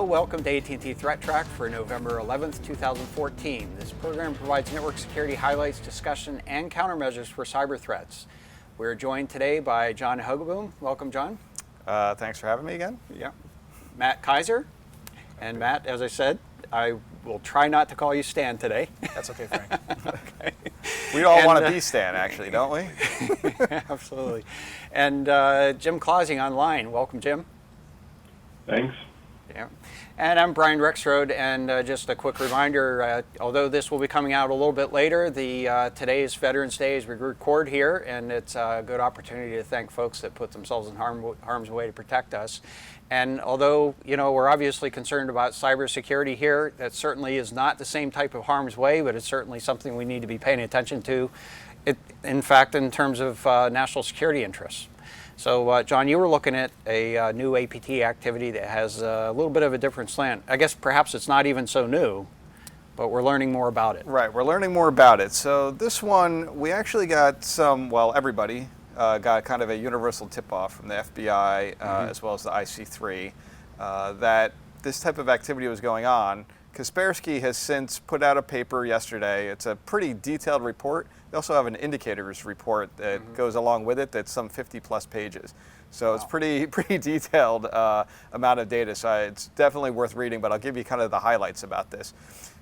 Hello, welcome to AT&T ThreatTraq for November 11th, 2014. This program provides network security highlights, discussion, and countermeasures for cyber threats. We're joined today by John Hogoboom. Welcome, John. Thanks for having me again. Yeah. Matt Kaiser. And Matt, as I said, I will try not to call you Stan today. That's okay, Frank. Okay. We all want to be Stan, actually, don't we? Absolutely. And Jim Clausing online. Welcome, Jim. Thanks. Yeah. And I'm Brian Rexroad, and just a quick reminder, although this will be coming out a little bit later, today is Veterans Day as we record here, and it's a good opportunity to thank folks that put themselves in harm's way to protect us. And although, we're obviously concerned about cybersecurity here, that certainly is not the same type of harm's way, but it's certainly something we need to be paying attention to, in fact, in terms of national security interests. So, John, you were looking at a new APT activity that has a little bit of a different slant. I guess perhaps it's not even so new, but we're learning more about it. Right, we're learning more about it. So this one, we actually got everybody got kind of a universal tip-off from the FBI as well as the IC3 that this type of activity was going on. Kaspersky has since put out a paper yesterday. It's a pretty detailed report. They also have an indicators report that goes along with it that's some 50-plus pages. So It's pretty detailed amount of data. So it's definitely worth reading, but I'll give you kind of the highlights about this.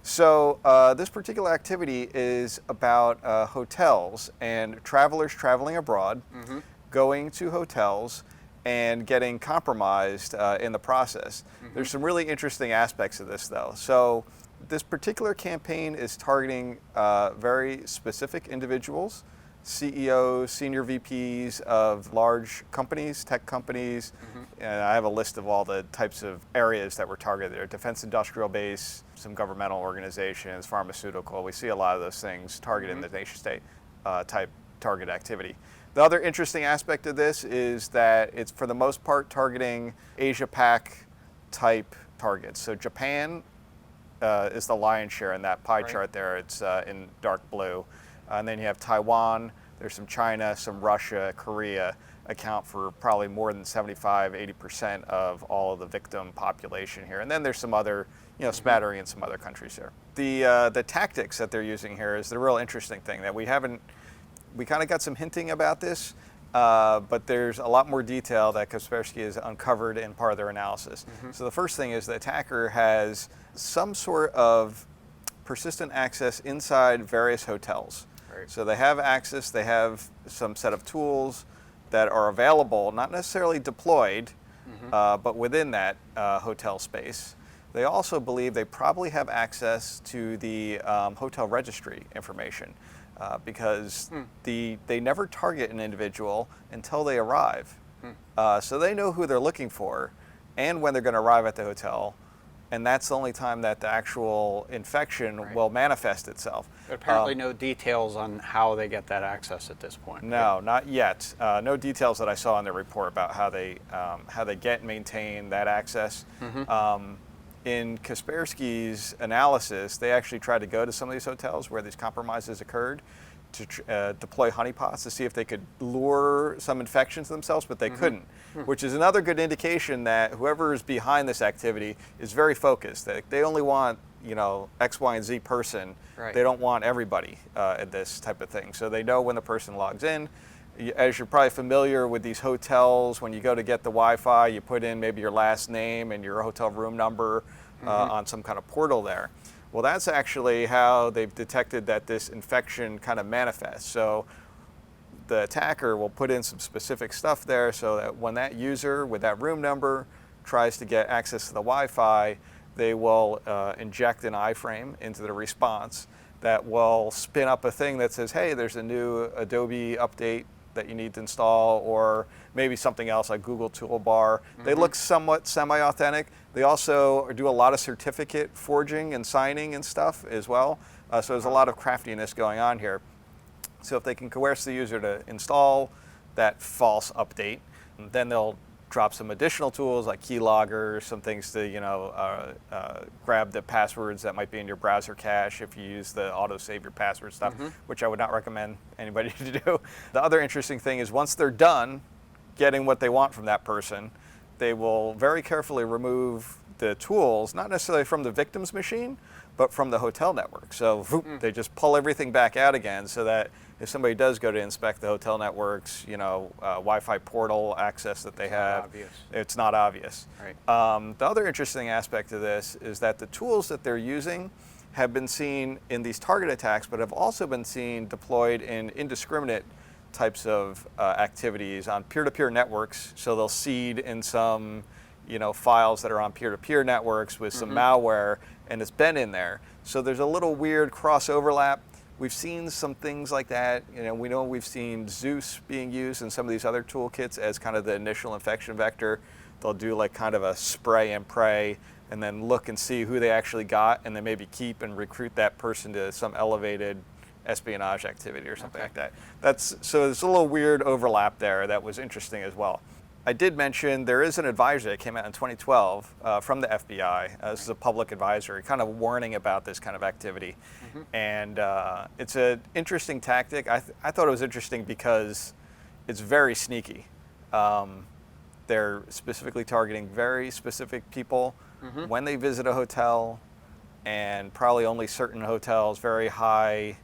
So this particular activity is about hotels and travelers traveling abroad, going to hotels and getting compromised in the process. There's some really interesting aspects of this, though. So this particular campaign is targeting very specific individuals, CEOs, senior VPs of large companies, tech companies, and I have a list of all the types of areas that were targeted there. Defense industrial base, some governmental organizations, pharmaceutical. We see a lot of those things targeted in the nation-state type target activity. The other interesting aspect of this is that it's for the most part targeting Asia-Pac type targets. So Japan is the lion's share in that pie chart there. It's in dark blue. And then you have Taiwan, there's some China, some Russia, Korea account for probably more than 75-80% of all of the victim population here. And then there's some other, smattering in some other countries here. The tactics that they're using here is the real interesting thing that we kind of got some hinting about this, but there's a lot more detail that Kaspersky has uncovered in part of their analysis. So the first thing is the attacker has some sort of persistent access inside various hotels. Right. So they have access, they have some set of tools that are available, not necessarily deployed, but within that hotel space. They also believe they probably have access to the hotel registry information. Because they never target an individual until they arrive. So they know who they're looking for and when they're going to arrive at the hotel, and that's the only time that the actual infection will manifest itself. But apparently no details on how they get that access at this point. No, not yet. No details that I saw in the report about how they get and maintain that access. In Kaspersky's analysis, they actually tried to go to some of these hotels where these compromises occurred to deploy honeypots to see if they could lure some infection to themselves, but they couldn't, which is another good indication that whoever is behind this activity is very focused. They only want, X, Y, and Z person. Right. They don't want everybody at this type of thing. So they know when the person logs in. As you're probably familiar with these hotels, when you go to get the Wi-Fi, you put in maybe your last name and your hotel room number on some kind of portal there. Well, that's actually how they've detected that this infection kind of manifests. So the attacker will put in some specific stuff there so that when that user with that room number tries to get access to the Wi-Fi, they will inject an iframe into the response that will spin up a thing that says, hey, there's a new Adobe update that you need to install, or maybe something else like Google Toolbar. They look somewhat semi-authentic. They also do a lot of certificate forging and signing and stuff as well. So there's a lot of craftiness going on here. So if they can coerce the user to install that false update, then they'll drop some additional tools like keyloggers, some things to grab the passwords that might be in your browser cache if you use the auto save your password stuff, which I would not recommend anybody to do. The other interesting thing is once they're done getting what they want from that person, they will very carefully remove the tools, not necessarily from the victim's machine, but from the hotel network. So they just pull everything back out again, so that if somebody does go to inspect the hotel network's, Wi-Fi portal access that they have, it's not obvious. Right. The other interesting aspect of this is that the tools that they're using have been seen in these target attacks, but have also been seen deployed in indiscriminate types of activities on peer-to-peer networks. So they'll seed in some, files that are on peer-to-peer networks with some malware, and it's been in there. So there's a little weird cross overlap. We've seen some things like that. We know we've seen Zeus being used in some of these other toolkits as kind of the initial infection vector. They'll do like kind of a spray and pray, and then look and see who they actually got, and then maybe keep and recruit that person to some elevated espionage activity or something like that. So there's a little weird overlap there that was interesting as well. I did mention there is an advisory that came out in 2012 from the FBI. This is a public advisory, kind of warning about this kind of activity. And it's an interesting tactic. I thought it was interesting because it's very sneaky. They're specifically targeting very specific people when they visit a hotel, and probably only certain hotels, very high,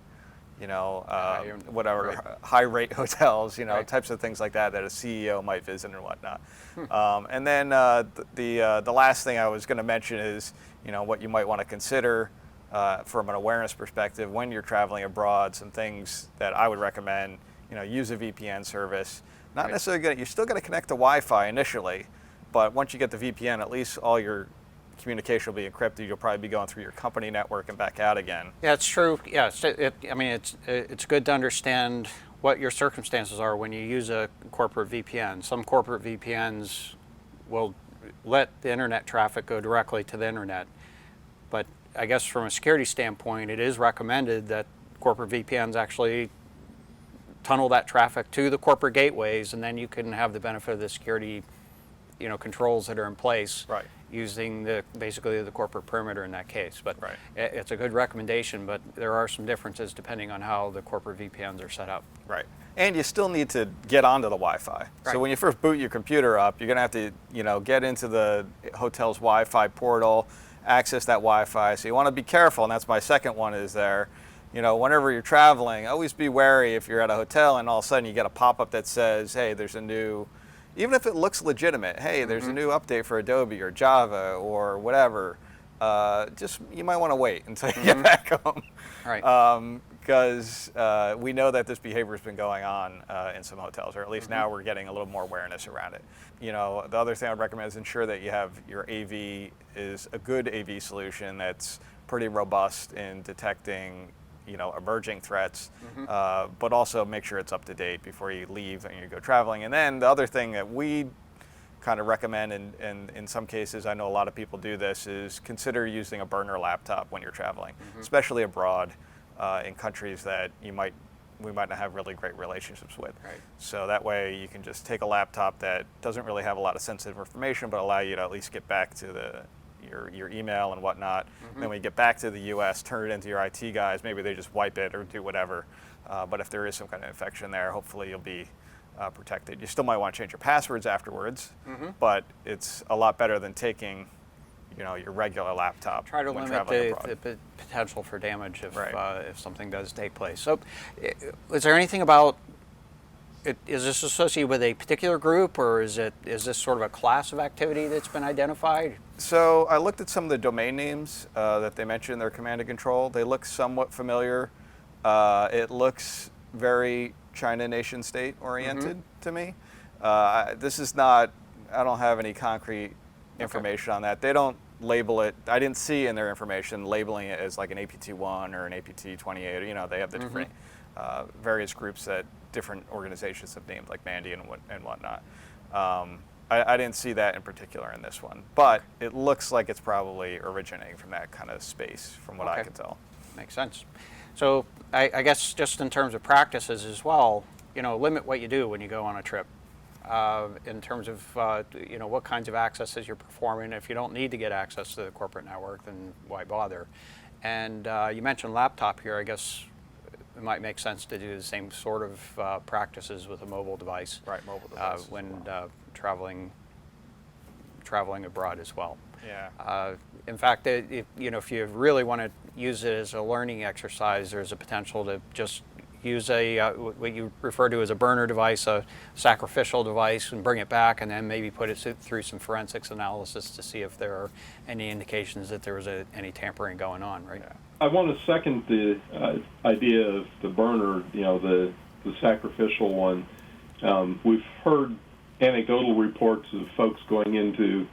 high rate hotels, types of things like that a CEO might visit and whatnot. And then the last thing I was going to mention is, what you might want to consider from an awareness perspective when you're traveling abroad. Some things that I would recommend, use a VPN service. Not necessarily you're still going to connect to Wi-Fi initially, but once you get the VPN, at least all your communication will be encrypted. You'll probably be going through your company network and back out again. Yeah, it's true. Yeah, it's good to understand what your circumstances are when you use a corporate VPN. Some corporate VPNs will let the internet traffic go directly to the internet, but I guess from a security standpoint, it is recommended that corporate VPNs actually tunnel that traffic to the corporate gateways, and then you can have the benefit of the security, controls that are in place. Right. Using basically the corporate perimeter in that case. But it's a good recommendation, but there are some differences depending on how the corporate VPNs are set up. Right. And you still need to get onto the Wi-Fi. Right. So when you first boot your computer up, you're going to have to, get into the hotel's Wi-Fi portal, access that Wi-Fi. So you want to be careful, and that's my second one is there. Whenever you're traveling, always be wary if you're at a hotel and all of a sudden you get a pop-up that says, hey, there's a new, even if it looks legitimate, hey, there's a new update for Adobe or Java or whatever, you might want to wait until you get back home. Right. Because we know that this behavior has been going on in some hotels, or at least now we're getting a little more awareness around it. The other thing I'd recommend is ensure that you have your AV is a good AV solution that's pretty robust in detecting emerging threats, but also make sure it's up to date before you leave and you go traveling. And then the other thing that we kind of recommend, and in some cases I know a lot of people do this, is consider using a burner laptop when you're traveling, especially abroad in countries that we might not have really great relationships with. Right. So that way you can just take a laptop that doesn't really have a lot of sensitive information, but allow you to at least get back to your email and whatnot. Then when you get back to the US, turn it into your IT guys. Maybe they just wipe it or do whatever. But if there is some kind of infection there, hopefully you'll be protected. You still might want to change your passwords afterwards, but it's a lot better than taking your regular laptop. Try to when limit traveling the abroad. potential for damage if something does take place. So is there anything about is this associated with a particular group, or is this sort of a class of activity that's been identified? So I looked at some of the domain names that they mentioned in their command and control. They look somewhat familiar. It looks very China nation state oriented to me. This is not, I don't have any concrete information on that. They don't label it. I didn't see in their information labeling it as like an APT1 or an APT28. They have the different various groups that different organizations have named, like Mandy and whatnot. I didn't see that in particular in this one, but it looks like it's probably originating from that kind of space, from what I can tell. Makes sense. So I guess just in terms of practices as well, limit what you do when you go on a trip. In terms of what kinds of accesses you're performing. If you don't need to get access to the corporate network, then why bother? And you mentioned laptop here. I guess it might make sense to do the same sort of practices with a mobile device. Right, mobile device when traveling abroad as well. Yeah. In fact, if you really want to use it as a learning exercise, there's a potential to just use what you refer to as a burner device, a sacrificial device, and bring it back, and then maybe put it through some forensics analysis to see if there are any indications that there was any tampering going on, right? Yeah. I want to second the idea of the burner, the sacrificial one. We've heard anecdotal reports of folks going into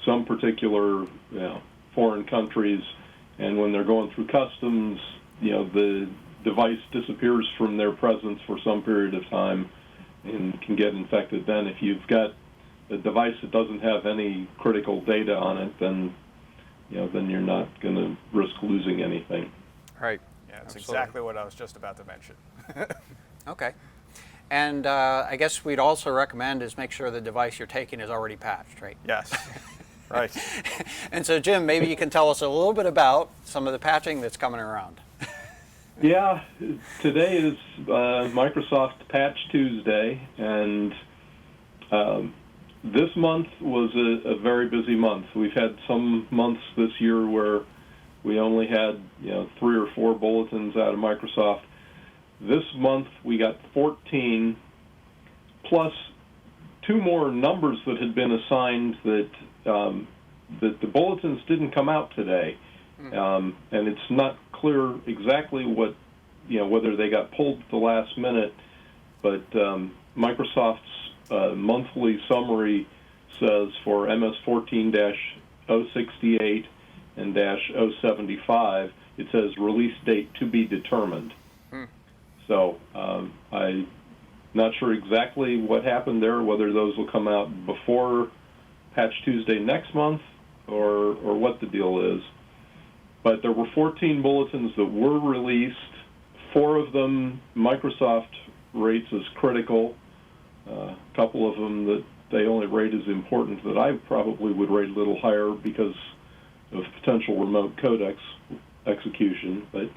some particular foreign countries, and when they're going through customs, the device disappears from their presence for some period of time and can get infected. Then if you've got a device that doesn't have any critical data on it, then you're not going to risk losing anything. Right. Yeah, that's Absolutely. exactly what I was just about to mention. Okay. And I guess we'd also recommend is make sure the device you're taking is already patched, right? Yes. Right. And so, Jim, maybe you can tell us a little bit about some of the patching that's coming around. Yeah, today is Microsoft Patch Tuesday, and this month was a very busy month. We've had some months this year where we only had 3 or 4 bulletins out of Microsoft. This month we got 14, plus 2 more numbers that had been assigned that the bulletins didn't come out today, and it's not clear exactly what whether they got pulled at the last minute, but Microsoft's monthly summary says for MS14-068 and -075, it says release date to be determined. So I'm not sure exactly what happened there, whether those will come out before Patch Tuesday next month or what the deal is. But there were 14 bulletins that were released. 4 of them Microsoft rates as critical. A couple of them that they only rate as important that I probably would rate a little higher because of potential remote code execution. But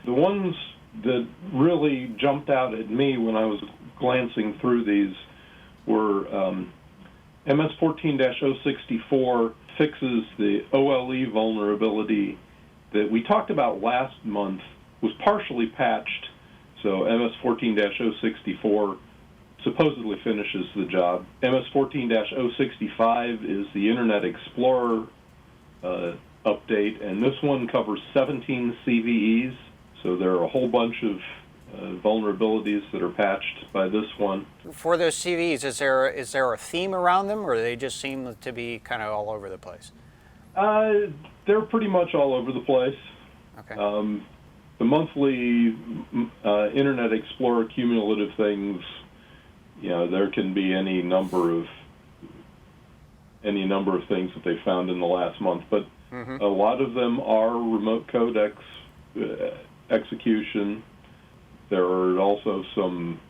the ones that really jumped out at me when I was glancing through these were MS14-064 fixes the OLE vulnerability that we talked about last month, was partially patched. So MS14-064 supposedly finishes the job. MS14-065 is the Internet Explorer update, and this one covers 17 CVEs. So there are a whole bunch of vulnerabilities that are patched by this one. For those CVs, is there a theme around them, or do they just seem to be kind of all over the place? They're pretty much all over the place. Okay. The monthly Internet Explorer cumulative things, there can be any number of things that they found in the last month, but a lot of them are remote code execution. There are also some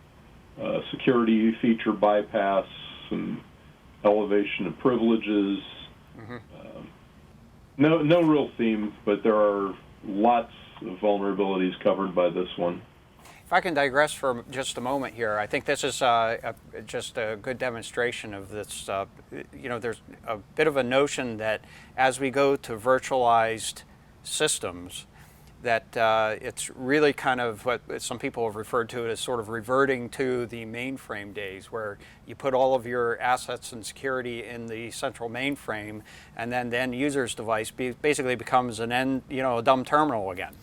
security feature bypass, some elevation of privileges. No real theme, but there are lots of vulnerabilities covered by this one. If I can digress for just a moment here, I think this is just a good demonstration of this. There's a bit of a notion that as we go to virtualized systems, that it's really kind of what some people have referred to as sort of reverting to the mainframe days, where you put all of your assets and security in the central mainframe, and then the end user's device basically becomes a dumb terminal again.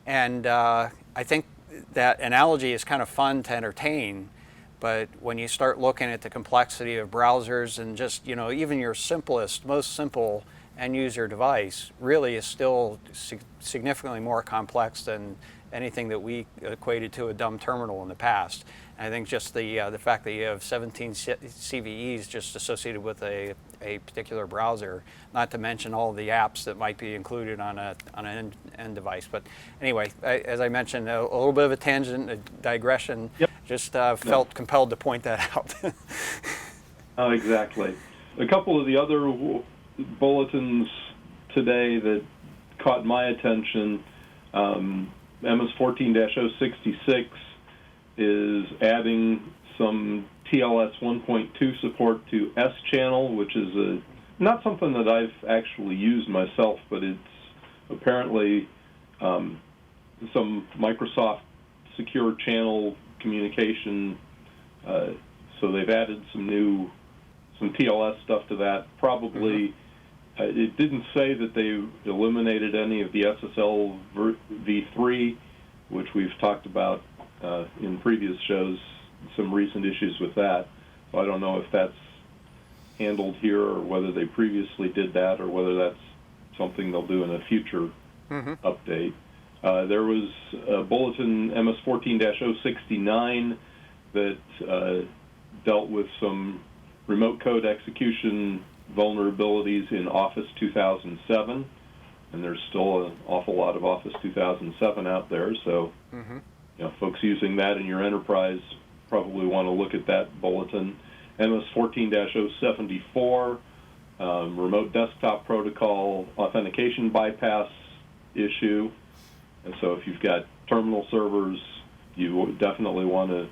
And I think that analogy is kind of fun to entertain, but when you start looking at the complexity of browsers and just even your most simple end user device really is still significantly more complex than anything that we equated to a dumb terminal in the past. And I think just the fact that you have 17 CVEs just associated with a particular browser, not to mention all the apps that might be included on an end device. But anyway, as I mentioned, a little bit of a tangent, a digression. Yep. Just felt compelled to point that out. Exactly. A couple of the other bulletins today that caught my attention, MS14-066 is adding some TLS 1.2 support to S channel, which is not something that I've actually used myself, but it's apparently some Microsoft secure channel communication. So they've added some TLS stuff to that. Probably, it didn't say that they eliminated any of the SSL v3, which we've talked about in previous shows, some recent issues with that. So I don't know if that's handled here or whether they previously did that or whether that's something they'll do in a future update. There was a bulletin MS14-069 that dealt with some remote code execution vulnerabilities in Office 2007, and there's still an awful lot of Office 2007 out there, so folks using that in your enterprise probably want to look at that bulletin. MS14-074, remote desktop protocol authentication bypass issue. And so if you've got terminal servers, you definitely want to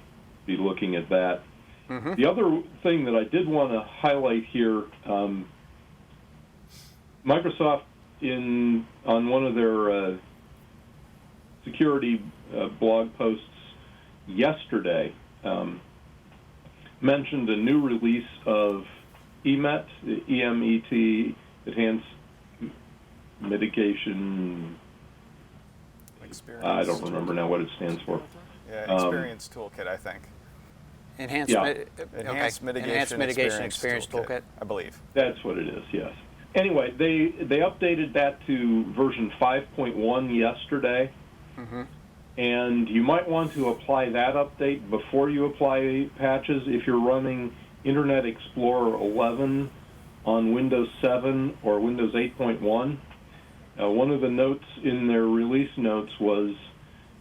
be looking at that. The other thing that I did want to highlight here, Microsoft on one of their security blog posts yesterday mentioned a new release of EMET, EMET, Enhanced Mitigation. Experience I don't remember now what it stands for. Yeah, Experience Toolkit, I think. Enhanced Mitigation Experience Toolkit, I believe. That's what it is, yes. Anyway, they updated that to version 5.1 yesterday, and you might want to apply that update before you apply patches if you're running Internet Explorer 11 on Windows 7 or Windows 8.1. One of the notes in their release notes was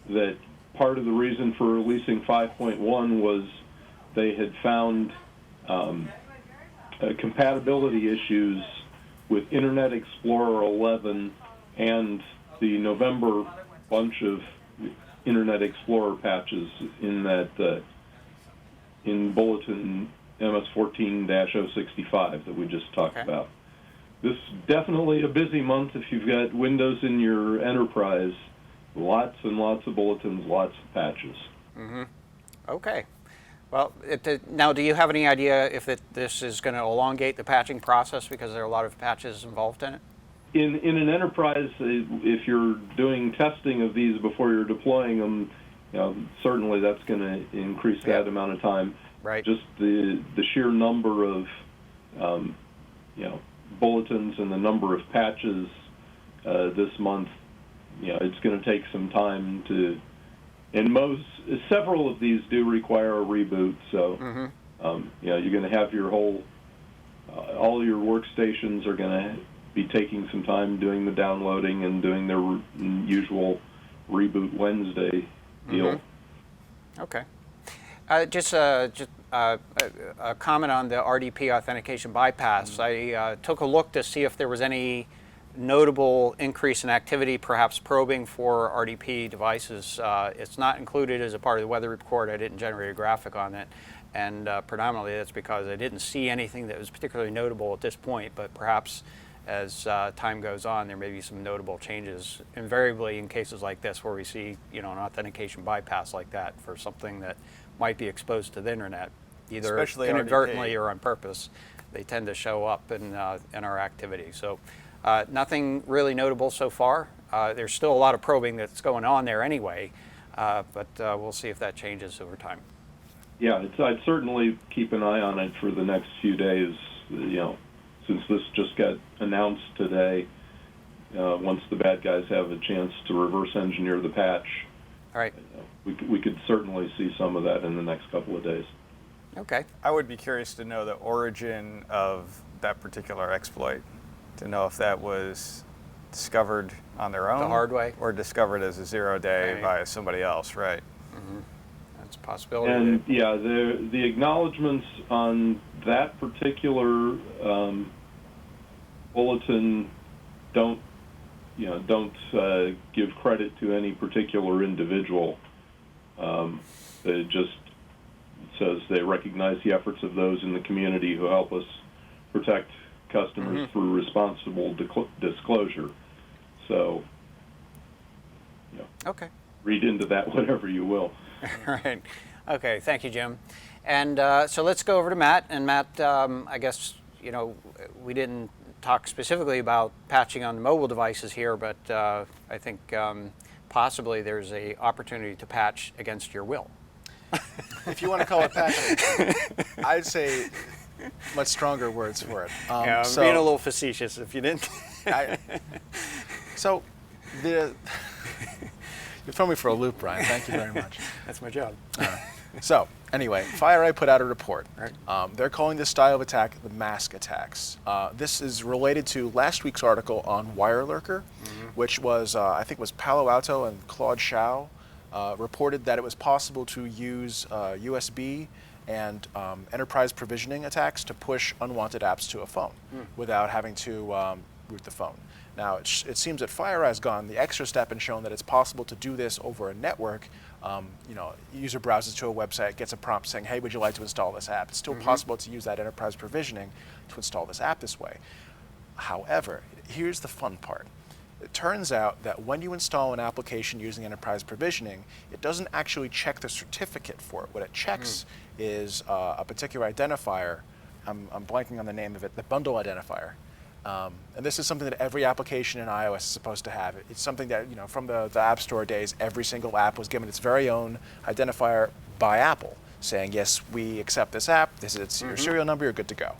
that part of the reason for releasing 5.1 was they had found compatibility issues with Internet Explorer 11 and the November bunch of Internet Explorer patches in that in bulletin MS14-065 that we just talked about. This is definitely a busy month if you've got Windows in your enterprise. Lots and lots of bulletins, lots of patches. Okay. Well, now, do you have any idea if this is going to elongate the patching process because there are a lot of patches involved in it? In an enterprise, if you're doing testing of these before you're deploying them, certainly that's going to increase that amount of time. Right. Just the sheer number of bulletins and the number of patches this month, it's going to take some time to. And several of these do require a reboot, so you're going to have your all your workstations are going to be taking some time doing the downloading and doing their usual reboot Wednesday deal. Okay. Just a comment on the RDP authentication bypass. I took a look to see if there was any notable increase in activity, perhaps probing for RDP devices. It's not included as a part of the weather report. I didn't generate a graphic on it, and predominantly that's because I didn't see anything that was particularly notable at this point, but perhaps as time goes on, there may be some notable changes, invariably in cases like this where we see an authentication bypass like that for something that might be exposed to the internet, either especially inadvertently RDP. Or on purpose. They tend to show up in our activity. So nothing really notable so far. There's still a lot of probing that's going on there anyway, but we'll see if that changes over time. Yeah, I'd certainly keep an eye on it for the next few days, since this just got announced today. Once the bad guys have a chance to reverse engineer the patch, all right, we could certainly see some of that in the next couple of days. Okay. I would be curious to know the origin of that particular exploit, to know if that was discovered on their own, the hard way, or discovered as a 0-day by somebody else, right? That's a possibility. And yeah, the acknowledgments on that particular bulletin don't give credit to any particular individual. It just says they recognize the efforts of those in the community who help us protect customers through responsible disclosure. So, Okay. read into that whatever you will. Right. Okay. Thank you, Jim. And so let's go over to Matt. And Matt, I guess we didn't talk specifically about patching on the mobile devices here, but I think possibly there's a opportunity to patch against your will. If you want to call it patching, I'd say much stronger words for it. Yeah, I'm being a little facetious if you didn't. You throw me for a loop, Brian. Thank you very much. That's my job. So, anyway, FireEye put out a report. Right. They're calling this style of attack the Masque attacks. This is related to last week's article on WireLurker, which was, I think, was Palo Alto and Claude Shao reported that it was possible to use USB and enterprise provisioning attacks to push unwanted apps to a phone without having to root the phone. Now, it seems that FireEye has gone the extra step and shown that it's possible to do this over a network. User browses to a website, gets a prompt saying, hey, would you like to install this app? It's still possible to use that enterprise provisioning to install this app this way. However, here's the fun part. It turns out that when you install an application using enterprise provisioning, it doesn't actually check the certificate for it. What it checks is a particular identifier. I'm blanking on the name of it, the bundle identifier. And this is something that every application in iOS is supposed to have. It's something that, from the App Store days, every single app was given its very own identifier by Apple, saying, yes, we accept this app, this is your serial number, you're good to go.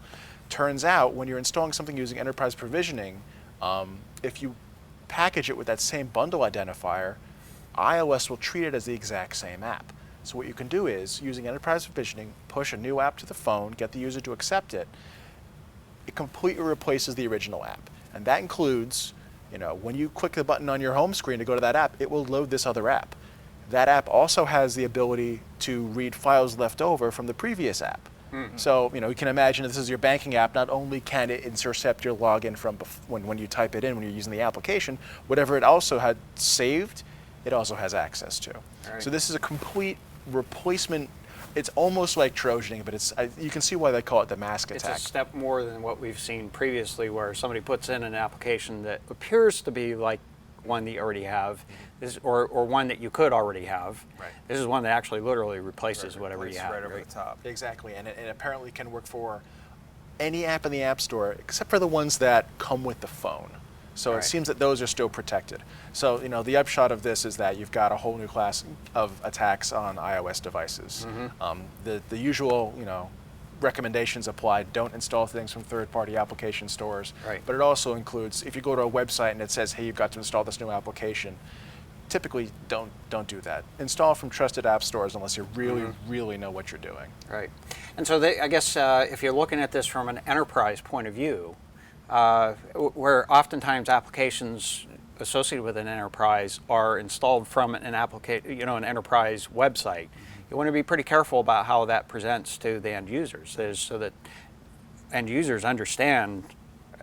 Turns out, when you're installing something using enterprise provisioning, if you package it with that same bundle identifier, iOS will treat it as the exact same app. So what you can do is, using enterprise provisioning, push a new app to the phone, get the user to accept it. It completely replaces the original app. And that includes, when you click the button on your home screen to go to that app, it will load this other app. That app also has the ability to read files left over from the previous app. So, you can imagine if this is your banking app, not only can it intercept your login from when you type it in, when you're using the application, whatever it also had saved, it also has access to. Right. So this is a complete replacement. It's almost like Trojaning, but you can see why they call it the Masque attack. It's a step more than what we've seen previously, where somebody puts in an application that appears to be like one that you already have, or one that you could already have. Right. This is one that actually literally replaces whatever you have. Right over the top. Exactly, and it apparently can work for any app in the App Store, except for the ones that come with the phone. So Right. it seems that those are still protected. So the upshot of this is that you've got a whole new class of attacks on iOS devices. The usual recommendations apply. Don't install things from third-party application stores. Right. But it also includes, if you go to a website and it says, hey, you've got to install this new application, typically don't do that. Install from trusted app stores unless you really know what you're doing. Right. And so I guess if you're looking at this from an enterprise point of view, where oftentimes applications associated with an enterprise are installed from an an enterprise website, you want to be pretty careful about how that presents to the end users, so that end users understand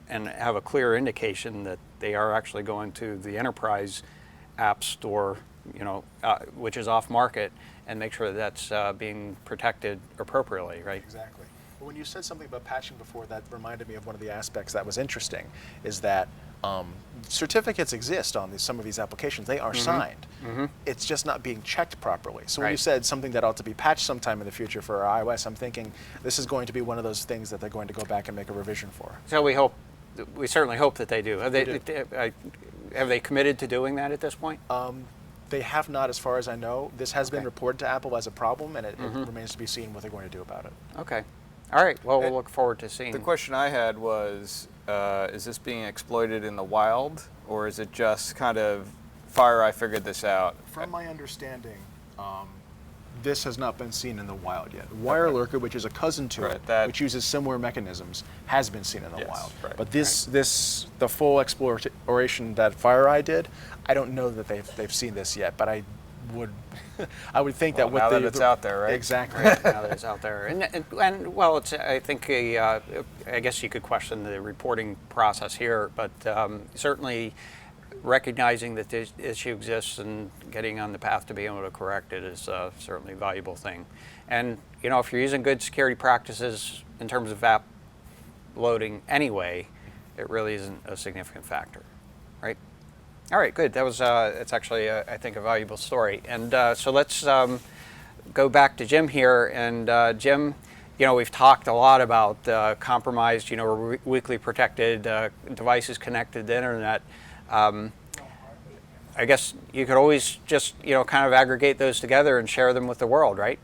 and have a clear indication that they are actually going to the enterprise app store, which is off market, and make sure that that's being protected appropriately, right? Exactly. When you said something about patching before, that reminded me of one of the aspects that was interesting, is that certificates exist on some of these applications. They are signed. It's just not being checked properly. So when you Right. said something that ought to be patched sometime in the future for iOS, I'm thinking this is going to be one of those things that they're going to go back and make a revision for. So we certainly hope that they do. Have they committed to doing that at this point? They have not, as far as I know. This has been Okay. reported to Apple as a problem, and it remains to be seen what they're going to do about it. Okay. All right. Well, we'll look forward to seeing. The question I had was, is this being exploited in the wild, or is it just kind of FireEye figured this out? From my understanding, this has not been seen in the wild yet. WireLurker, which is a cousin to Right, it, which uses similar mechanisms, has been seen in the Yes, wild. right. But the full exploration that FireEye did, I don't know that they've seen this yet. But I would think that now that it's out there, right? Exactly. Now that it's out there, and well, I think I guess you could question the reporting process here, but certainly recognizing that this issue exists and getting on the path to be able to correct it is certainly a valuable thing. And if you're using good security practices in terms of app loading anyway, it really isn't a significant factor, right? All right, good. That was it's actually I think a valuable story. And so let's go back to Jim here. And Jim, we've talked a lot about compromised, or weakly protected devices connected to the internet. I guess you could always just, kind of aggregate those together and share them with the world, right?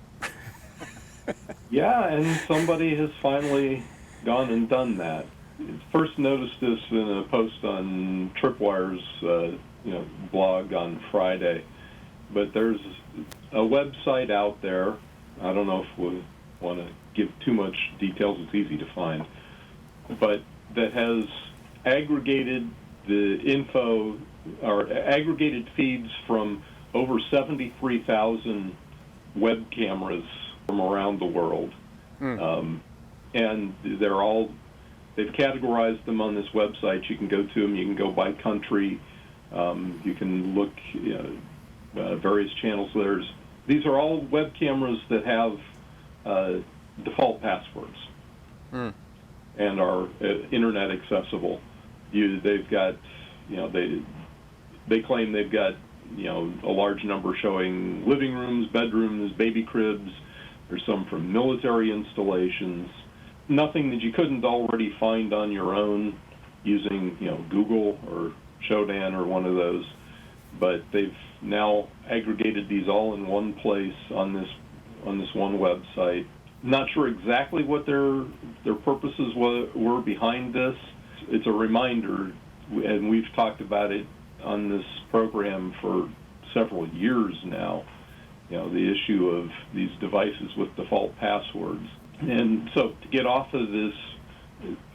Yeah, and somebody has finally gone and done that. First noticed this in a post on Tripwire's blog on Friday, but there's a website out there. I don't know if we want to give too much details. It's easy to find, but that has aggregated the info or aggregated feeds from over 73,000 web cameras from around the world. And they've categorized them on this website. You can go to them, you can go by country, you can look, various channels. These are all web cameras that have default passwords and are internet accessible. They've got, they claim they've got, a large number showing living rooms, bedrooms, baby cribs. There's some from military installations. Nothing that you couldn't already find on your own using, Google or Shodan or one of those. But they've now aggregated these all in one place on this one website. Not sure exactly what their purposes were behind this. It's a reminder, and we've talked about it on this program for several years now, the issue of these devices with default passwords. And so to get off of this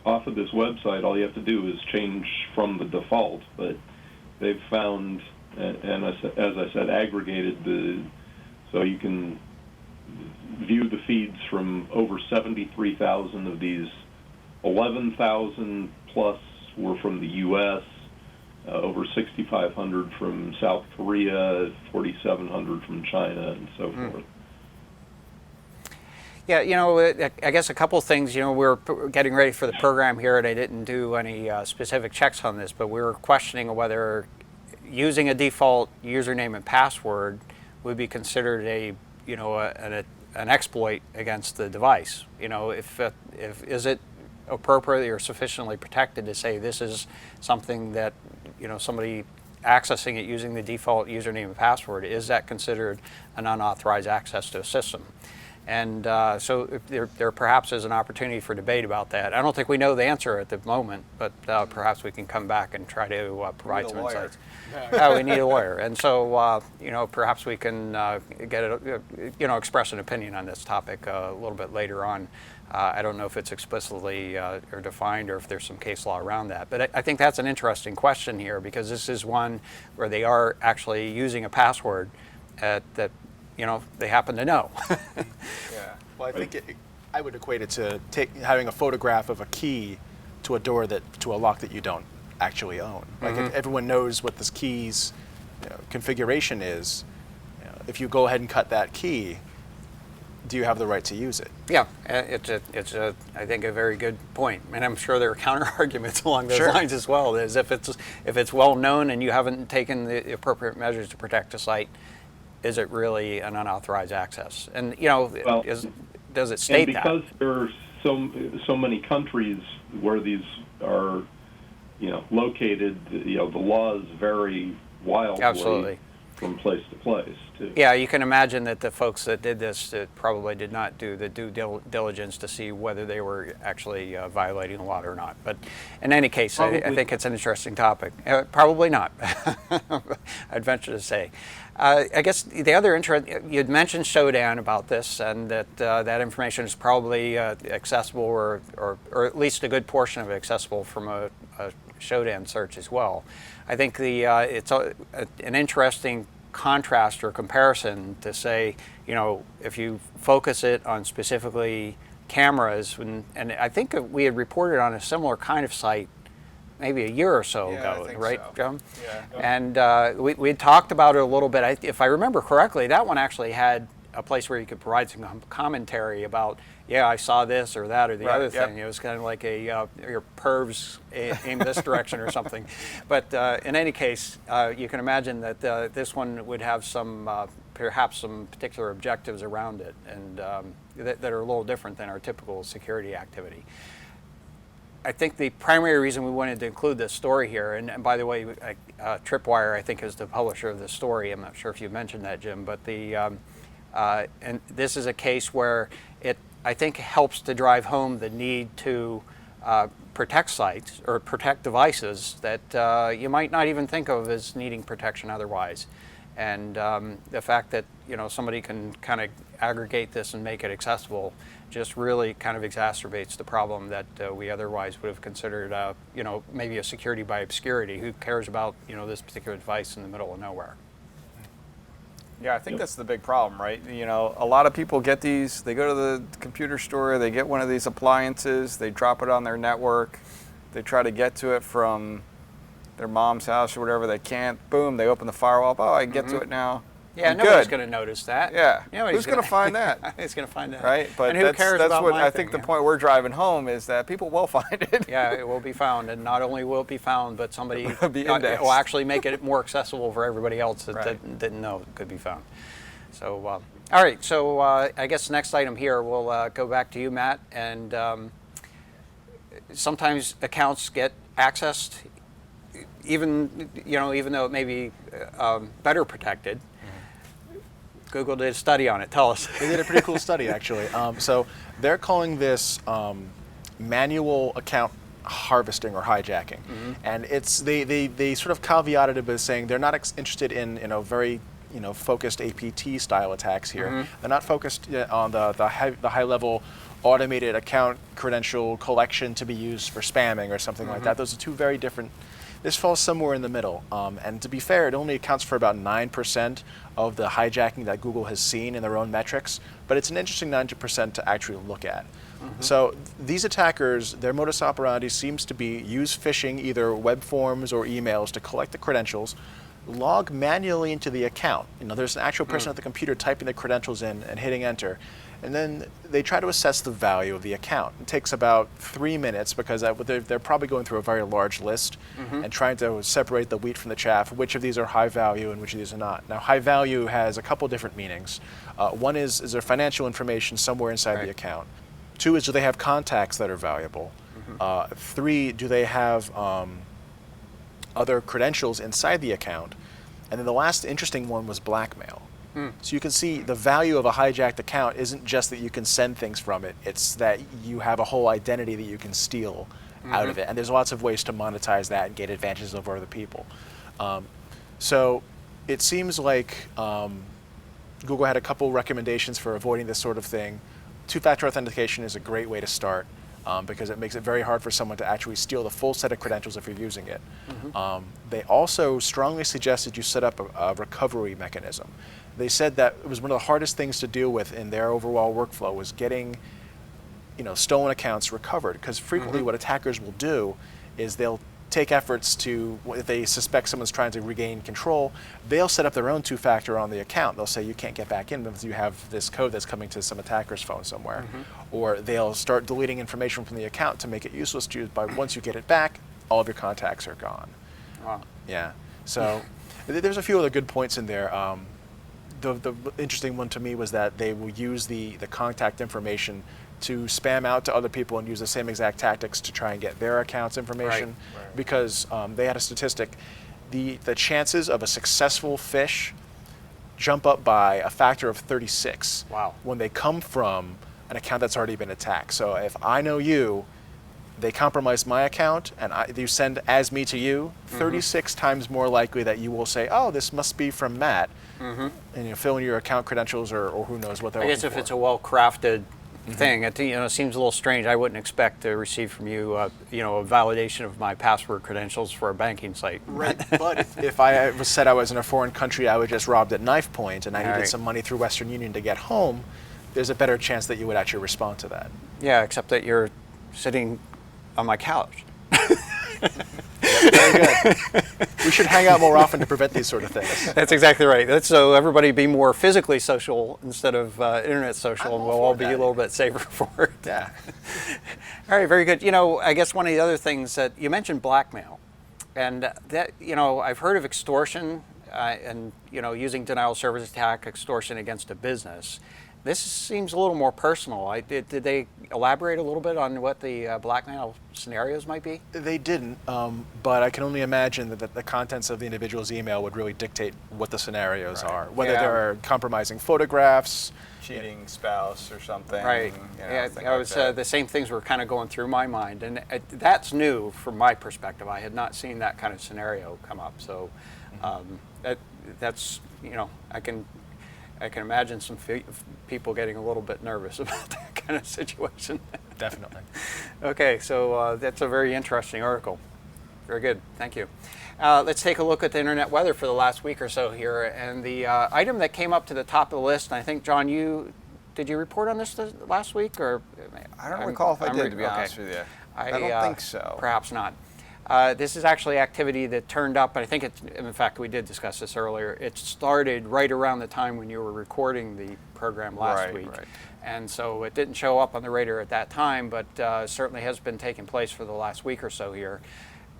website, all you have to do is change from the default. But they've found, and as I said, aggregated so you can view the feeds from over 73,000 of these. 11,000 plus were from the U.S., over 6,500 from South Korea, 4,700 from China, and so forth. Yeah, I guess a couple things. We're getting ready for the program here, and I didn't do any specific checks on this, but we were questioning whether using a default username and password would be considered an exploit against the device. If is it appropriately or sufficiently protected to say this is something that somebody accessing it using the default username and password, is that considered an unauthorized access to a system? And so there perhaps is an opportunity for debate about that. I don't think we know the answer at the moment, but perhaps we can come back and try to provide some insights. Yeah, we need a lawyer, and so perhaps we can express an opinion on this topic a little bit later on. I don't know if it's explicitly or defined, or if there's some case law around that. But I think that's an interesting question here, because this is one where they are actually using a password that they happen to know. Yeah. Well, I think I would equate it to having a photograph of a key to a door to a lock that you don't actually own. Like, if everyone knows what this key's configuration is, if you go ahead and cut that key, do you have the right to use it? Yeah, it's I think a very good point, and I'm sure there are counter arguments along those lines as well. Is if it's well known and you haven't taken the appropriate measures to protect a site, is it really an unauthorized access? And does it state that? And because there are so many countries where these are located, the laws vary wildly from place to place, too. Yeah, you can imagine that the folks that did this probably did not do the due diligence to see whether they were actually violating the law or not. But in any case, I think it's an interesting topic. Probably not, I'd venture to say. I guess the other you'd mentioned Shodan about this, and that information is probably accessible, or at least a good portion of it accessible from a Shodan search as well. I think it's an interesting contrast or comparison to say, if you focus it on specifically cameras, and I think we had reported on a similar kind of site maybe a year or so ago, I think right, so. John? Yeah. And we had talked about it a little bit. If I remember correctly, that one actually had a place where you could provide some commentary about, yeah, I saw this or that or the other yep. thing. It was kind of like your pervs aim this direction or something. But in any case, you can imagine that this one would have some, perhaps some particular objectives around it, and that are a little different than our typical security activity. I think the primary reason we wanted to include this story here, and by the way, Tripwire, I think, is the publisher of this story. I'm not sure if you mentioned that, Jim, but and this is a case where it, I think, helps to drive home the need to protect sites or protect devices that you might not even think of as needing protection otherwise. And the fact that somebody can kind of aggregate this and make it accessible just really kind of exacerbates the problem that we otherwise would have considered, maybe a security by obscurity. Who cares about this particular device in the middle of nowhere? Yeah, I think that's the big problem, right? A lot of people get these, they go to the computer store, they get one of these appliances, they drop it on their network, they try to get to it from their mom's house or whatever, they can't, boom, they open the firewall, oh, I can get to it now. Yeah, nobody's going to notice that. Yeah, who's going to find that? Who's going to find that? Right, but and who cares that's about what my I think thing, the point we're driving home is that people will find it. Yeah, it will be found, and not only will it be found, but somebody indexed. will actually make it more accessible for everybody else that Right. didn't know it could be found. So, all right, so I guess the next item here, we'll go back to you, Matt, and sometimes accounts get accessed, even though it may be better protected. Google did a study on it. Tell us. They did a pretty cool study, actually. So they're calling this manual account harvesting or hijacking, and it's they sort of caveated it by saying they're not interested in very focused APT style attacks here. They're not focused on the high level automated account credential collection to be used for spamming or something like that. Those are two very different. This falls somewhere in the middle, and to be fair, it only accounts for about 9% of the hijacking that Google has seen in their own metrics, but it's an interesting 9% to actually look at. So these attackers, their modus operandi seems to be use phishing, either web forms or emails, to collect the credentials, log manually into the account. There's an actual person at the computer typing the credentials in and hitting enter. And then they try to assess the value of the account. It takes about 3 minutes because they're probably going through a very large list and trying to separate the wheat from the chaff, which of these are high value and which of these are not. Now, high value has a couple different meanings. One is there financial information somewhere inside the account? 2 is, do they have contacts that are valuable? 3, do they have other credentials inside the account? And then the last interesting one was blackmail. So you can see the value of a hijacked account isn't just that you can send things from it, it's that you have a whole identity that you can steal out of it. And there's lots of ways to monetize that and get advantages over other people. So it seems like Google had a couple recommendations for avoiding this sort of thing. Two-factor authentication is a great way to start because it makes it very hard for someone to actually steal the full set of credentials if you're using it. They also strongly suggested you set up a recovery mechanism. They said that it was one of the hardest things to deal with in their overall workflow was getting stolen accounts recovered, because frequently what attackers will do is they'll take efforts to, if they suspect someone's trying to regain control, they'll set up their own two-factor on the account. They'll say you can't get back in because you have this code that's coming to some attacker's phone somewhere. Or they'll start deleting information from the account to make it useless to you, but once you get it back, all of your contacts are gone. Wow. Yeah. So there's a few other good points in there. The interesting one to me was that they will use the contact information to spam out to other people and use the same exact tactics to try and get their account's information. Because they had a statistic, the chances of a successful phish jump up by a factor of 36 when they come from an account that's already been attacked. So if I know you, they compromise my account, and you send as me to you, 36 times more likely that you will say, oh, this must be from Matt, and fill in your account credentials or who knows what they're looking for. I guess if it's a well-crafted thing, it seems a little strange. I wouldn't expect to receive from you, a validation of my password credentials for a banking site. Right, but if I said I was in a foreign country, I was just robbed at knife point, and I needed some money through Western Union to get home, there's a better chance that you would actually respond to that. Yeah, except that you're sitting on my couch. Very good. We should hang out more often to prevent these sort of things. That's exactly right. So everybody be more physically social instead of internet social, and we'll all be a little bit safer for it. Yeah. All right, very good. I guess one of the other things that you mentioned, blackmail, and that I've heard of extortion and using denial of service attack, extortion against a business. This seems a little more personal. Did they elaborate a little bit on what the blackmail scenarios might be? They didn't, but I can only imagine that the contents of the individual's email would really dictate what the scenarios are. Whether there are compromising photographs, cheating spouse or something. Right. I was the same things were kind of going through my mind, and that's new from my perspective. I had not seen that kind of scenario come up, so that's I can imagine some people getting a little bit nervous about that kind of situation. Definitely. Okay, so that's a very interesting article. Very good, thank you. Let's take a look at the internet weather for the last week or so here. And the item that came up to the top of the list, and I think, John, did you report on this last week? Or I don't recall if I did, to be honest with you. I don't think so. Perhaps not. This is actually activity that turned up, and I think in fact, we did discuss this earlier. It started right around the time when you were recording the program last week. Right. And so it didn't show up on the radar at that time, but certainly has been taking place for the last week or so here.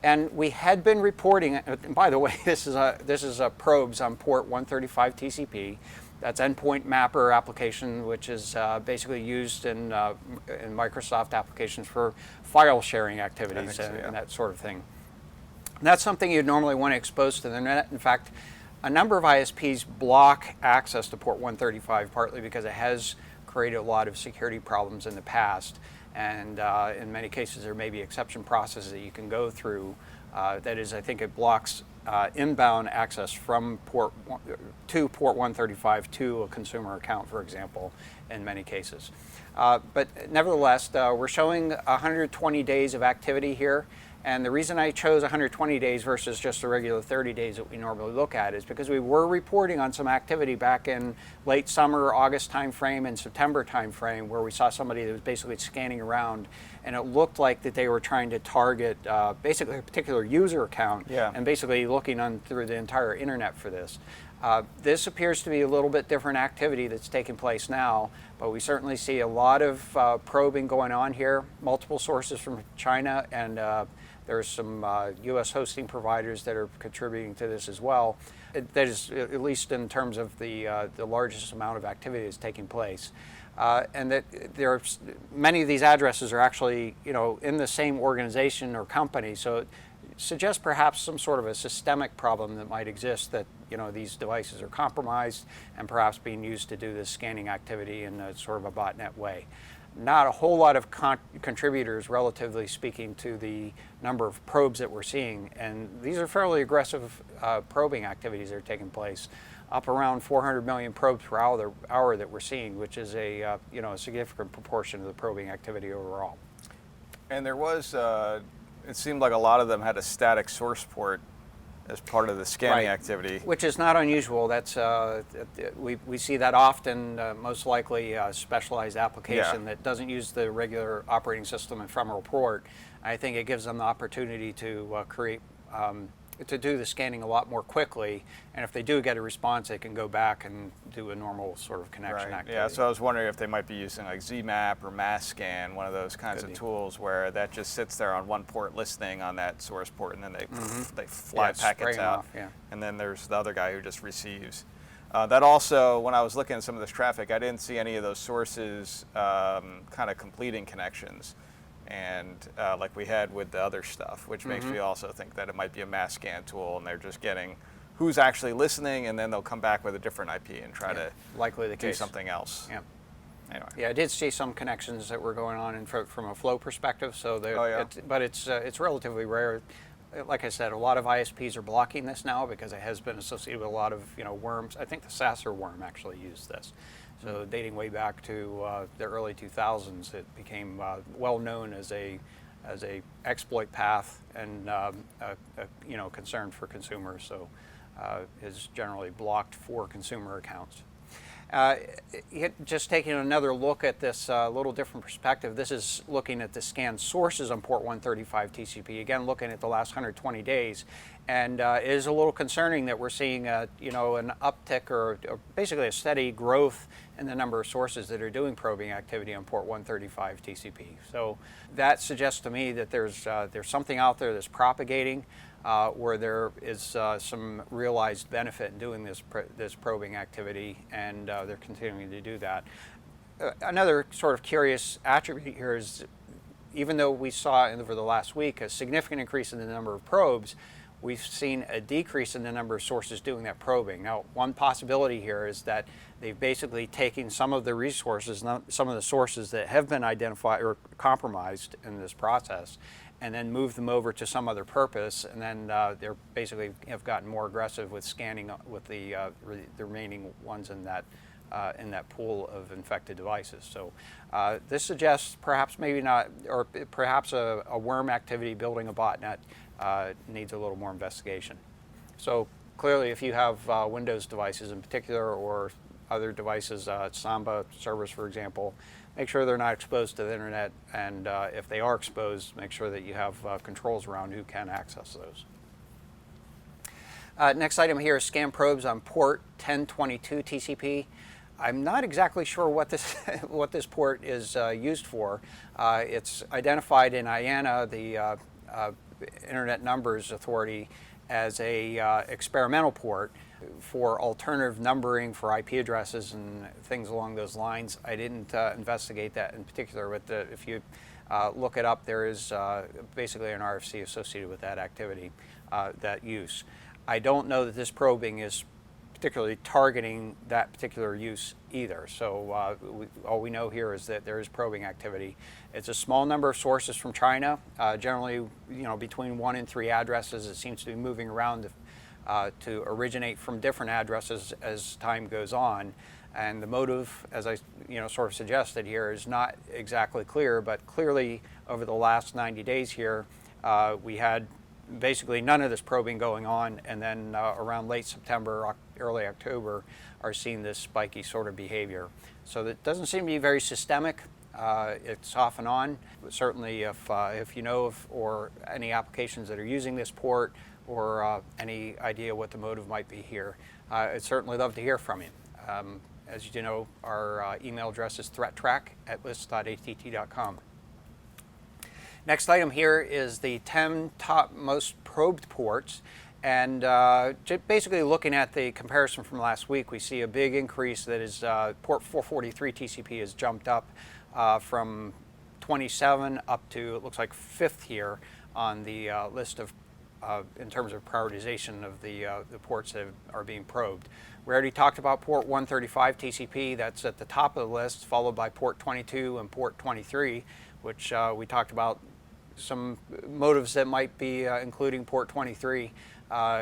And we had been reporting, and by the way, this is a probes on port 135 TCP. That's endpoint mapper application, which is basically used in Microsoft applications for file sharing activities and that sort of thing. And that's something you'd normally want to expose to the internet. In fact, a number of ISPs block access to port 135, partly because it has created a lot of security problems in the past. And in many cases, there may be exception processes that you can go through. That is, I think it blocks inbound access from port 135 to a consumer account, for example, in many cases. But nevertheless, we're showing 120 days of activity here. And the reason I chose 120 days versus just the regular 30 days that we normally look at is because we were reporting on some activity back in late summer, August timeframe, and September timeframe, where we saw somebody that was basically scanning around, and it looked like that they were trying to target basically a particular user account, and basically looking through the entire internet for this. This appears to be a little bit different activity that's taking place now, but we certainly see a lot of probing going on here, multiple sources from China, and there's some U.S. hosting providers that are contributing to this as well. That is, at least in terms of the largest amount of activity that's taking place. And that many of these addresses are actually, in the same organization or company, so it suggests perhaps some sort of a systemic problem that might exist, that these devices are compromised and perhaps being used to do this scanning activity in a sort of a botnet way. Not a whole lot of contributors, relatively speaking, to the number of probes that we're seeing, and these are fairly aggressive probing activities that are taking place, up around 400 million probes per hour that we're seeing, which is a significant proportion of the probing activity overall. And there was, it seemed like a lot of them had a static source port as part of the scanning activity. Which is not unusual. That's we see that often, most likely a specialized application that doesn't use the regular operating system ephemeral port. I think it gives them the opportunity to to do the scanning a lot more quickly, and if they do get a response, they can go back and do a normal sort of connection activity. Yeah, so I was wondering if they might be using like ZMAP or Masque, one of those kinds of tools where that just sits there on one port listening on that source port, and then they fly packets out, and then there's the other guy who just receives. That also, when I was looking at some of this traffic, I didn't see any of those sources kind of completing connections, and like we had with the other stuff, which makes me also think that it might be a mass scan tool, and they're just getting who's actually listening, and then they'll come back with a different IP and try to do something else. Yeah. Anyway. Yeah, I did see some connections that were going on from a flow perspective. So, but it's relatively rare. Like I said, a lot of ISPs are blocking this now because it has been associated with a lot of worms. I think the Sasser worm actually used this. So dating way back to the early 2000s, it became well known as a exploit path and concern for consumers. So is generally blocked for consumer accounts. Just taking another look at this little different perspective, this is looking at the scan sources on port 135 TCP, again looking at the last 120 days. And it is a little concerning that we're seeing an uptick or basically a steady growth in the number of sources that are doing probing activity on port 135 TCP. So that suggests to me that there's something out there that's propagating where there is some realized benefit in doing this probing activity, and they're continuing to do that. Another sort of curious attribute here is, even though we saw over the last week a significant increase in the number of probes, we've seen a decrease in the number of sources doing that probing. Now, one possibility here is that they've basically taken some of the resources, some of the sources that have been identified or compromised in this process, and then moved them over to some other purpose, and then they're basically have gotten more aggressive with scanning with the remaining ones in that pool of infected devices. So this suggests perhaps maybe not, or perhaps a worm activity building a botnet needs a little more investigation. So clearly, if you have Windows devices in particular, or other devices, Samba servers, for example, make sure they're not exposed to the internet, and if they are exposed, make sure that you have controls around who can access those. Next item here is scan probes on port 1022 TCP. I'm not exactly sure what this port is used for. It's identified in IANA, the Internet Numbers Authority, as a experimental port for alternative numbering for IP addresses and things along those lines. I didn't investigate that in particular, but if you look it up, there is basically an RFC associated with that activity, that use. I don't know that this probing is particularly targeting that particular use either. So all we know here is that there is probing activity. It's a small number of sources from China, generally between 1 and 3 addresses. It seems to be moving around to originate from different addresses as time goes on. And the motive, as I sort of suggested here, is not exactly clear, but clearly over the last 90 days here, we had basically none of this probing going on, and then around late September, early October, are seeing this spiky sort of behavior. So that doesn't seem to be very systemic. It's off and on. But certainly, if you know of or any applications that are using this port, or any idea what the motive might be here, I'd certainly love to hear from you. As you know, our email address is threattrack@lists.att.com. Next item here is the 10 top most probed ports, and basically looking at the comparison from last week, we see a big increase that is port 443 TCP has jumped up from 27 up to, it looks like, 5th here on the list of in terms of prioritization of the ports that are being probed. We already talked about port 135 TCP, that's at the top of the list, followed by port 22 and port 23, which we talked about some motives that might be including port 23.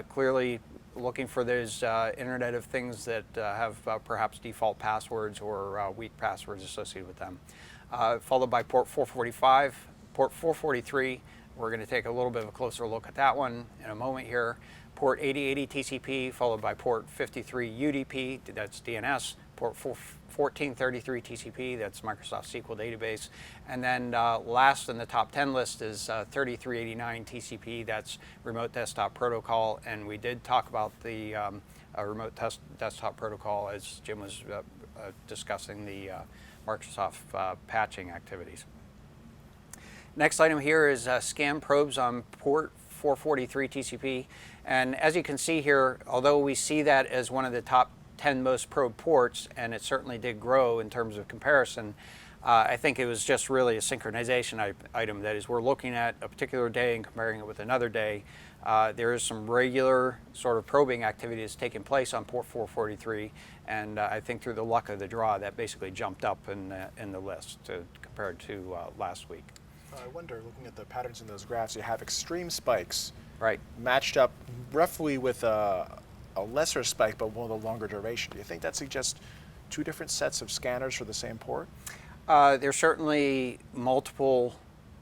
Clearly looking for those Internet of Things that have perhaps default passwords or weak passwords associated with them. Followed by port 445, port 443. We're going to take a little bit of a closer look at that one in a moment here. Port 8080 TCP, followed by port 53 UDP, that's DNS. Port 1433 TCP, that's Microsoft SQL database. And then last in the top 10 list is 3389 TCP, that's Remote Desktop Protocol. And we did talk about the Remote Desktop Protocol as Jim was discussing the Microsoft patching activities. Next item here is scan probes on port 443 TCP. And as you can see here, although we see that as one of the top 10 most probed ports, and it certainly did grow in terms of comparison, I think it was just really a synchronization item. That is, we're looking at a particular day and comparing it with another day. There is some regular sort of probing activity that's taking place on port 443, and I think through the luck of the draw, that basically jumped up in the list compared to last week. I wonder, looking at the patterns in those graphs, you have extreme spikes, right, matched up roughly with a lesser spike, but one with a longer duration. Do you think that suggests two different sets of scanners for the same port? There's certainly multiple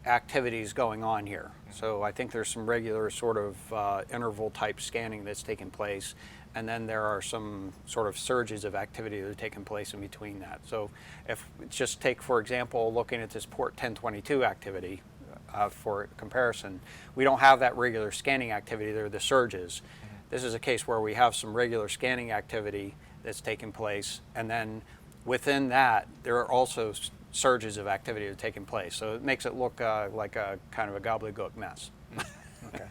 activities going on here. So I think there's some regular sort of interval type scanning that's taking place. and then there are some sort of surges of activity that are taking place in between that. So if just take, for example, looking at this port 1022 activity for comparison, we don't have that regular scanning activity. They're the surges. This is a case where we have some regular scanning activity that's taking place, and then within that, there are also surges of activity that are taking place. So it makes it look like a kind of a gobbledygook mess. Okay.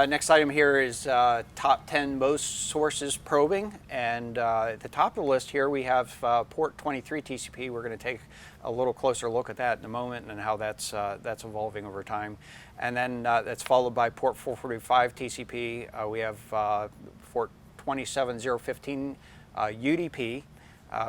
Next item here is top 10 most sources probing, and at the top of the list here we have port 23 TCP. We're going to take a little closer look at that in a moment and how that's evolving over time. And then that's followed by port 445 TCP. We have port 27015 UDP,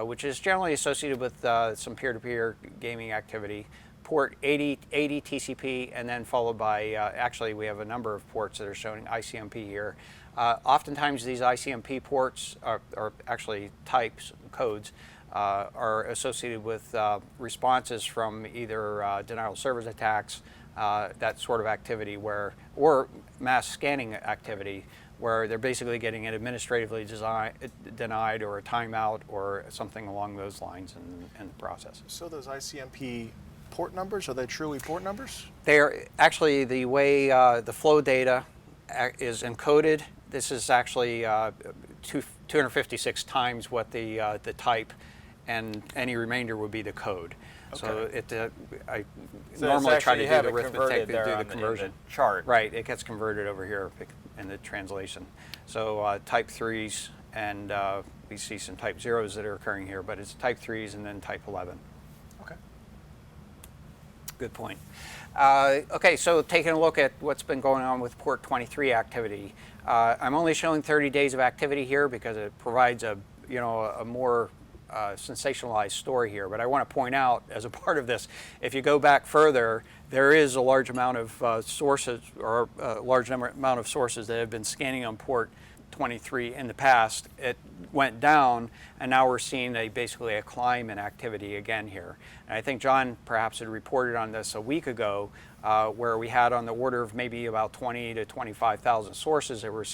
which is generally associated with some peer-to-peer gaming activity. Port 80 TCP, and then followed by, actually we have a number of ports that are showing icmp here. Oftentimes these icmp ports are actually types, codes, are associated with responses from either denial of service attacks, that sort of activity or mass scanning activity, where they're basically getting it administratively denied or a timeout or something along those lines in the process. So those icmp port numbers, are they truly port numbers? They are actually the way the flow data is encoded. This is actually 256 times what the type, and any remainder would be the code. Okay. So I So normally it's try to actually do have the it arithmetic converted to there do on the the- conversion. in the chart. Right, it gets converted over here in the translation. So type 3s, and we see some type 0s that are occurring here, but it's type 3s and then type 11. Okay. Good point. Okay, so taking a look at what's been going on with port 23 activity. I'm only showing 30 days of activity here because it provides a more sensationalized story here. But I want to point out, as a part of this, if you go back further, there is a large amount of sources, or a large amount of sources that have been scanning on port 23 in the past. It went down, and now we're seeing basically a climb in activity again here. And I think John perhaps had reported on this a week ago, where we had on the order of maybe about 20 to 25,000 sources that were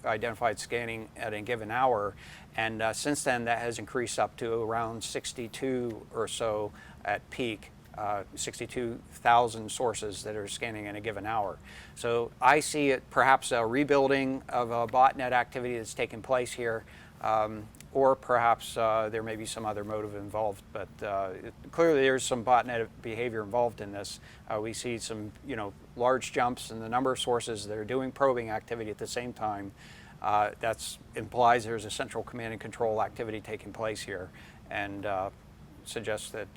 identified scanning at a given hour. And since then, that has increased up to around 62 or so at peak. 62,000 sources that are scanning in a given hour. So I see it perhaps a rebuilding of a botnet activity that's taking place here, or perhaps there may be some other motive involved, but clearly there's some botnet behavior involved in this. We see some large jumps in the number of sources that are doing probing activity at the same time. That implies there's a central command and control activity taking place here, and suggests that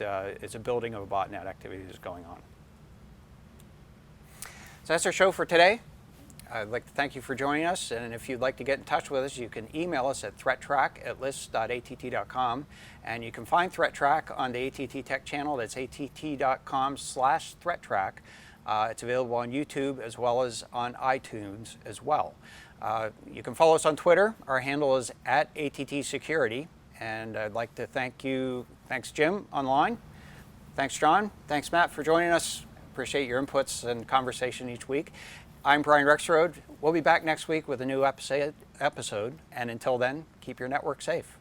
it's a building of a botnet activity that's going on. So that's our show for today. I'd like to thank you for joining us, and if you'd like to get in touch with us, you can email us at ThreatTraq@lists.att.com, and you can find ThreatTraq on the AT&T Tech channel. That's att.com/ThreatTraq. It's available on YouTube as well as on iTunes as well. You can follow us on Twitter. Our handle is @ATTSecurity. And I'd like to thanks Jim online, thanks John, thanks Matt for joining us. Appreciate your inputs and conversation each week. I'm Brian Rexroad. We'll be back next week with a new episode, and until then, keep your network safe.